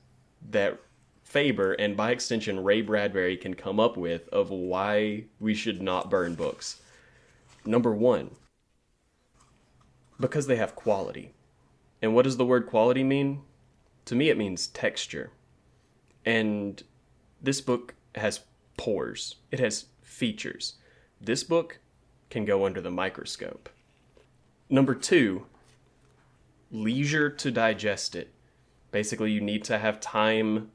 that Faber, and by extension Ray Bradbury, can come up with of why we should not burn books. Number 1, because they have quality. And what does the word quality mean? To me, it means texture. And this book has pores. It has features. This book can go under the microscope. Number 2, leisure to digest it. Basically, you need to have time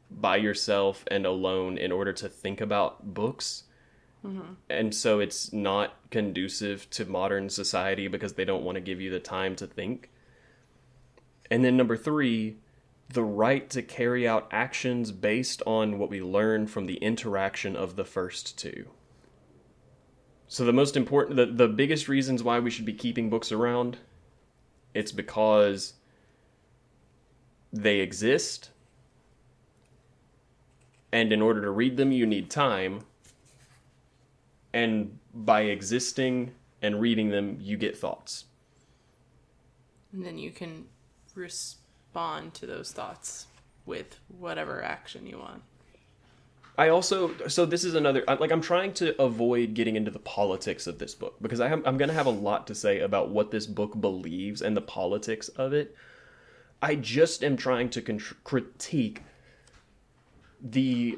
by yourself and alone in order to think about books. Mm-hmm. And so it's not conducive to modern society because they don't want to give you the time to think. And then number 3, the right to carry out actions based on what we learn from the interaction of the first 2. So the most important, the biggest reasons why we should be keeping books around, it's because they exist, and in order to read them, you need time, and by existing and reading them, you get thoughts. And then you can respond to those thoughts with whatever action you want. So this is another, like, I'm trying to avoid getting into the politics of this book, because I'm going to have a lot to say about what this book believes and the politics of it. I just am trying to critique the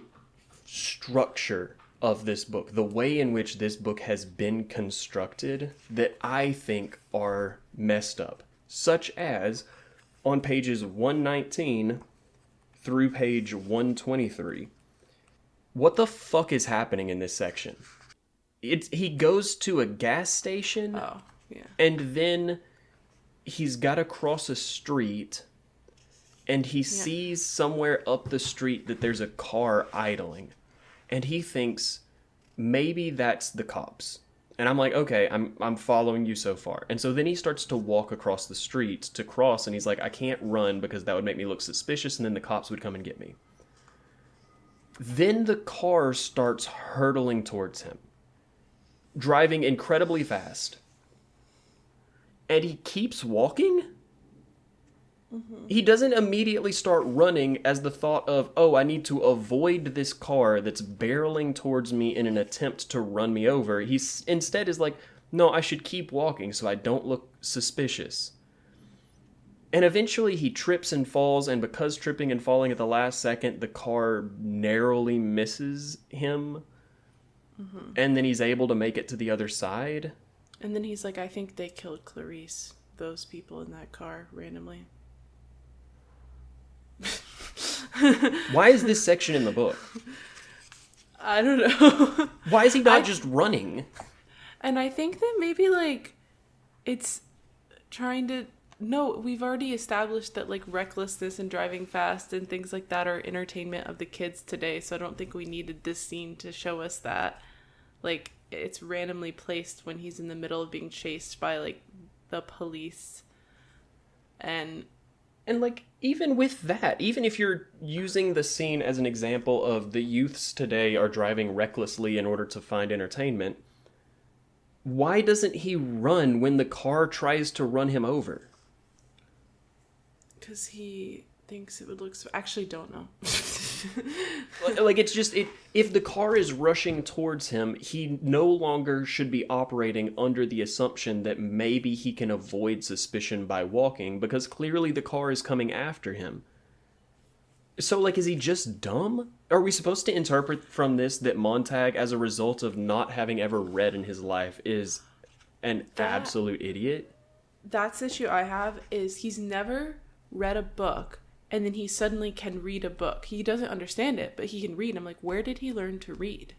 structure of this book, the way in which this book has been constructed, that I think are messed up. Such as on pages 119 through page 123. What the fuck is happening in this section? He goes to a gas station. Oh, yeah. And then he's got to cross a street, and he sees somewhere up the street that there's a car idling, and he thinks maybe that's the cops. And I'm like, okay, I'm following you so far. And so then he starts to walk across the street to cross, and he's like, I can't run because that would make me look suspicious, and then the cops would come and get me. Then the car starts hurtling towards him, driving incredibly fast. And he keeps walking? Mm-hmm. He doesn't immediately start running as the thought of, oh, I need to avoid this car that's barreling towards me in an attempt to run me over. He instead is like, no, I should keep walking so I don't look suspicious. And eventually he trips and falls, and because tripping and falling at the last second, the car narrowly misses him. Mm-hmm. And then he's able to make it to the other side. And then he's like, I think they killed Clarice, those people in that car, randomly. Why is this section in the book? I don't know. Why is he not just running? And I think that maybe, like, it's trying to... No, we've already established that, like, recklessness and driving fast and things like that are entertainment of the kids today, so I don't think we needed this scene to show us that. Like, it's randomly placed when he's in the middle of being chased by, like, the police. And like, even with that, even if you're using the scene as an example of the youths today are driving recklessly in order to find entertainment, why doesn't he run when the car tries to run him over? Because he thinks it would look... Actually, don't know. Like, it's just... If the car is rushing towards him, he no longer should be operating under the assumption that maybe he can avoid suspicion by walking, because clearly the car is coming after him. So, like, is he just dumb? Are we supposed to interpret from this that Montag, as a result of not having ever read in his life, is an absolute idiot? That's the issue I have, is he's never read a book, and then he suddenly can read a book. He doesn't understand it, but he can read. I'm like, where did he learn to read?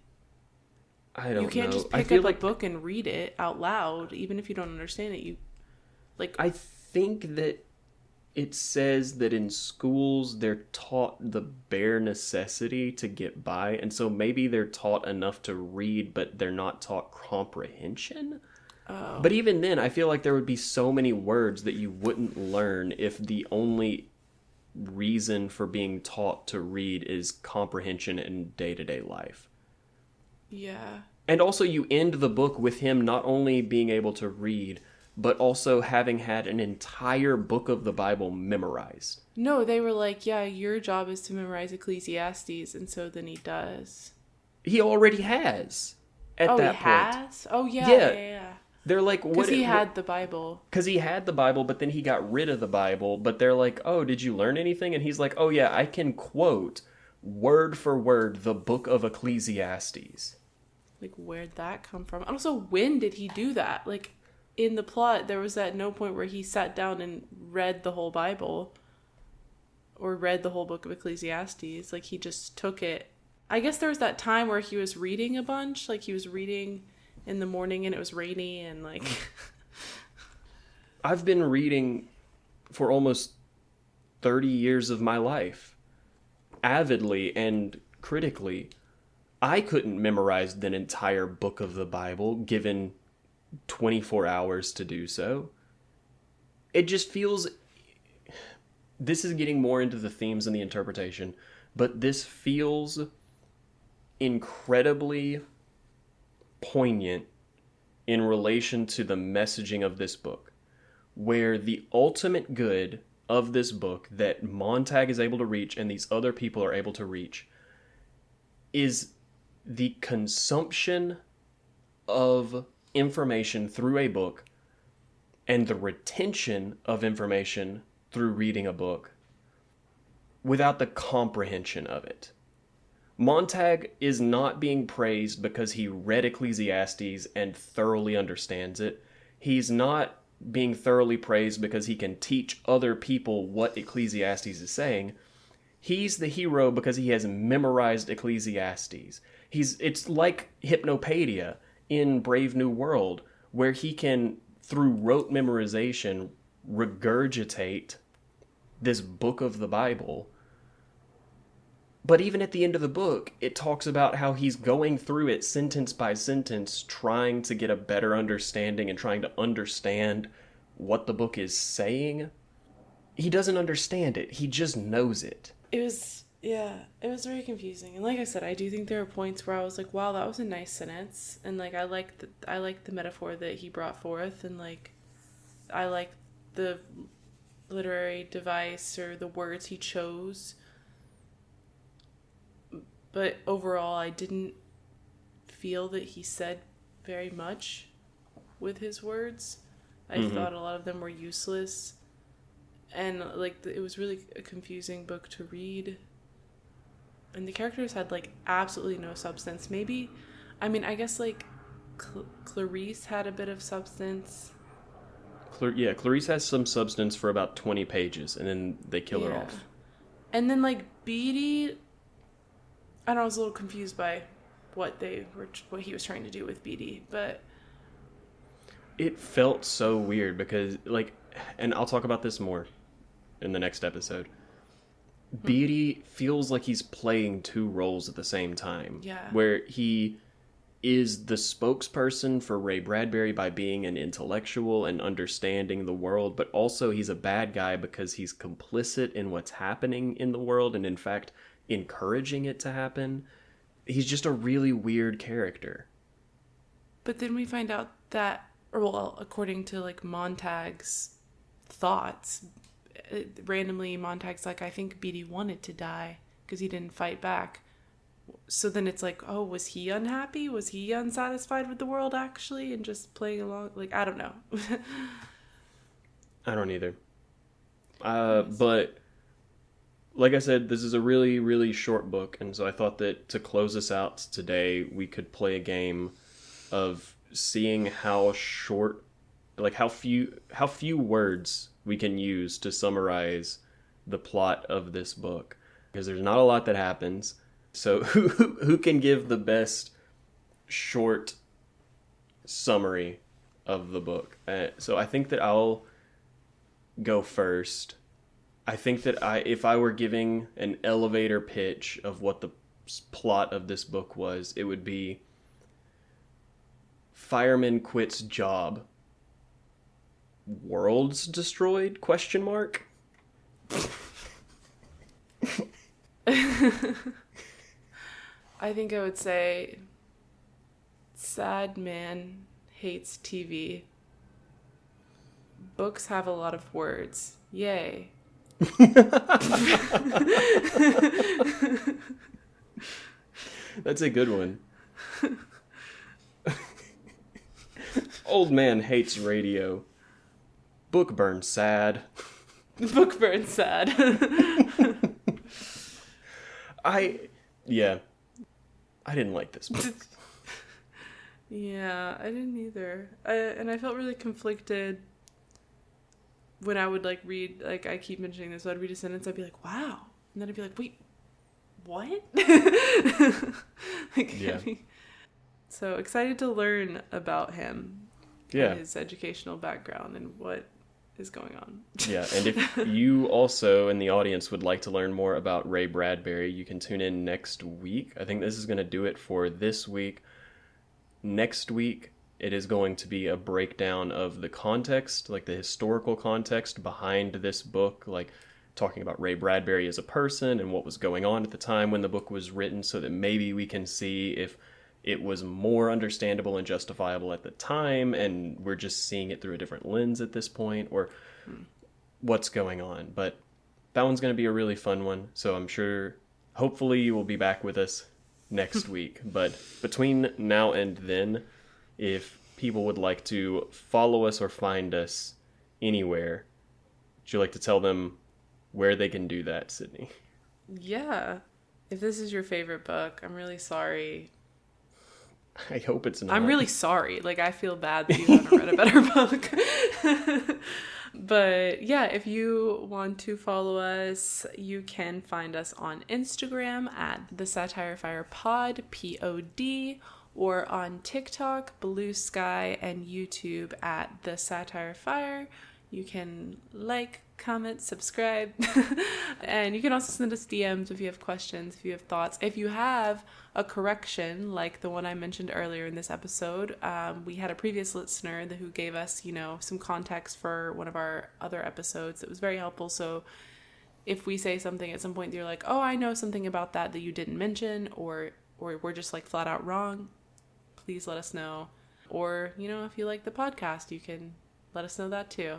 I don't know. You can't just pick up a book and read it out loud, even if you don't understand it. I think that it says that in schools they're taught the bare necessity to get by, and so maybe they're taught enough to read, but they're not taught comprehension. Oh. But even then, I feel like there would be so many words that you wouldn't learn if the only reason for being taught to read is comprehension in day-to-day life. Yeah. And also, you end the book with him not only being able to read, but also having had an entire book of the Bible memorized. No, they were like, yeah, your job is to memorize Ecclesiastes, and so then he does. He already has at that point. Oh, he has? Oh, yeah. They're like, what? Because he had the Bible. Because he had the Bible, but then he got rid of the Bible. But they're like, oh, did you learn anything? And he's like, oh, yeah, I can quote word for word the book of Ecclesiastes. Like, where'd that come from? And also, when did he do that? Like, in the plot, there was at no point where he sat down and read the whole Bible. Or read the whole book of Ecclesiastes. Like, he just took it. I guess there was that time where he was reading a bunch. Like, he was reading in the morning and it was rainy and like... I've been reading for almost 30 years of my life. Avidly and critically. I couldn't memorize the entire book of the Bible given 24 hours to do so. It just feels... This is getting more into the themes and the interpretation, but this feels incredibly poignant in relation to the messaging of this book, where the ultimate good of this book that Montag is able to reach and these other people are able to reach is the consumption of information through a book and the retention of information through reading a book without the comprehension of it. Montag is not being praised because he read Ecclesiastes and thoroughly understands it. He's not being thoroughly praised because he can teach other people what Ecclesiastes is saying. He's the hero because he has memorized Ecclesiastes. It's like Hypnopedia in Brave New World, where he can, through rote memorization, regurgitate this book of the Bible. But even at the end of the book, it talks about how he's going through it sentence by sentence, trying to get a better understanding and trying to understand what the book is saying. He doesn't understand it. He just knows it. It was very confusing. And like I said, I do think there are points where I was like, wow, that was a nice sentence. And like, I liked the metaphor that he brought forth. And like, I liked the literary device or the words he chose. But overall, I didn't feel that he said very much with his words. I thought a lot of them were useless. And, like, it was really a confusing book to read. And the characters had, like, absolutely no substance. Maybe, I mean, I guess, like, Clarice had a bit of substance. Clarice has some substance for about 20 pages, and then they kill her off. And then, like, Beatty, I don't know, I was a little confused by what he was trying to do with Beatty, but it felt so weird because, like, and I'll talk about this more in the next episode. Beatty feels like he's playing two roles at the same time. Yeah. Where he is the spokesperson for Ray Bradbury by being an intellectual and understanding the world, but also he's a bad guy because he's complicit in what's happening in the world and, in fact, encouraging it to happen. He's just a really weird character. But then we find out that, or well, according to like Montag's thoughts, randomly Montag's like, I think Beatty wanted to die because he didn't fight back. So then it's like, oh, was he unhappy? Was he unsatisfied with the world actually and just playing along? Like, I don't know. I don't either. But like I said, this is a really, really short book, and so I thought that to close us out today, we could play a game of seeing how short, like how few words we can use to summarize the plot of this book, because there's not a lot that happens. So who can give the best short summary of the book? So I think that I'll go first. I think that if I were giving an elevator pitch of what the plot of this book was, it would be fireman quits job. World's destroyed? ? I think I would say sad man hates TV. Books have a lot of words. Yay. That's a good one. Old man hates radio. Book burns sad. Book burns sad. I didn't like this book. Yeah, I didn't either. And I felt really conflicted when I would like read, like I keep mentioning this, so I'd read a sentence, I'd be like, wow. And then I'd be like, wait, what? Like, yeah. So excited to learn about him. Yeah. And his educational background and what is going on. Yeah, and if you also in the audience would like to learn more about Ray Bradbury, you can tune in next week. I think this is going to do it for this week. Next week, it is going to be a breakdown of the context, like the historical context behind this book, like talking about Ray Bradbury as a person and what was going on at the time when the book was written, so that maybe we can see if it was more understandable and justifiable at the time and we're just seeing it through a different lens at this point, or what's going on. But that one's going to be a really fun one, so I'm sure, hopefully you will be back with us next week. But between now and then, if people would like to follow us or find us anywhere, would you like to tell them where they can do that, Sydney? Yeah. If this is your favorite book, I'm really sorry. I hope it's not. I'm really sorry. Like, I feel bad that you haven't read a better book. But yeah, if you want to follow us, you can find us on Instagram at the Satire Fire Pod, Pod, or on TikTok, Blue Sky, and YouTube at the Satire Fire. You can like, comment, subscribe, and you can also send us DMs if you have questions, if you have thoughts. If you have a correction, like the one I mentioned earlier in this episode, we had a previous listener who gave us, some context for one of our other episodes. It was very helpful. So if we say something at some point that you're like, oh, I know something about that you didn't mention, or we're just like flat out wrong, please let us know. Or, if you like the podcast, you can let us know that too.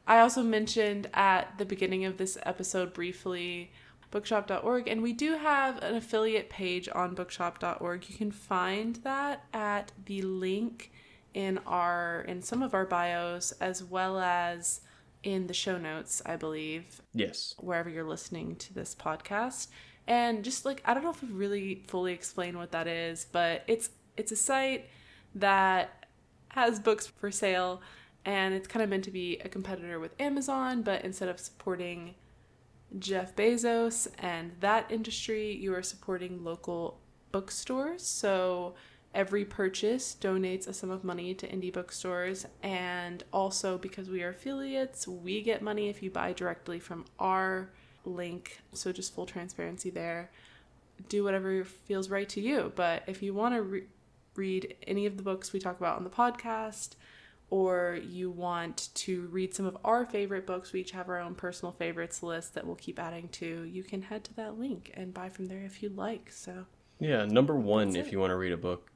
I also mentioned at the beginning of this episode briefly bookshop.org, and we do have an affiliate page on bookshop.org. You can find that at the link in some of our bios, as well as in the show notes, I believe. Yes. Wherever you're listening to this podcast. And just I don't know if I've really fully explained what that is, but it's a site that has books for sale, and it's kind of meant to be a competitor with Amazon, but instead of supporting Jeff Bezos and that industry, you are supporting local bookstores. So every purchase donates a sum of money to indie bookstores, and also because we are affiliates, we get money if you buy directly from our link. So just full transparency there. Do whatever feels right to you. But if you want to read any of the books we talk about on the podcast, or you want to read some of our favorite books, we each have our own personal favorites list that we'll keep adding to, you can head to that link and buy from there if you'd like. So yeah, number one, if you want to read a book,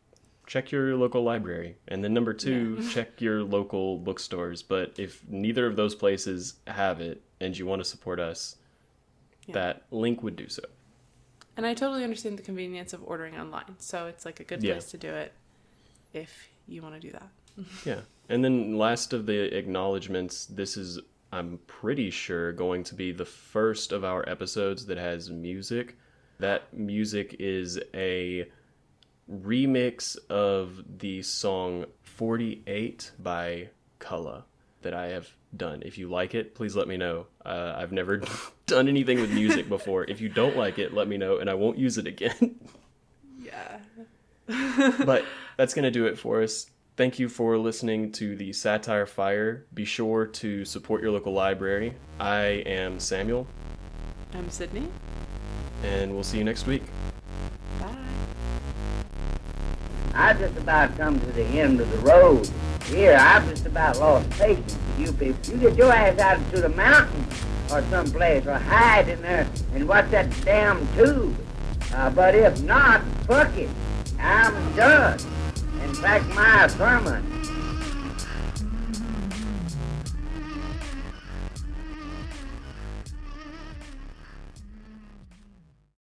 check your local library. And then number two, check your local bookstores. But if neither of those places have it and you want to support us, that link would do so. And I totally understand the convenience of ordering online. So it's a good place to do it if you want to do that. Yeah. And then last of the acknowledgements, this is, I'm pretty sure, going to be the first of our episodes that has music. That music is a remix of the song 48 by Cullah that I have done. If you like it, please let me know. I've never done anything with music before. If you don't like it, let me know, and I won't use it again. Yeah. But that's going to do it for us. Thank you for listening to the Satire Fire. Be sure to support your local library. I am Samuel. I'm Sydney. And we'll see you next week. Bye. I just about come to the end of the road. Here, I've just about lost patience with you people. You get your ass out to the mountains or someplace, or hide in there and watch that damn tube. But if not, fuck it. I'm done. In fact, my sermon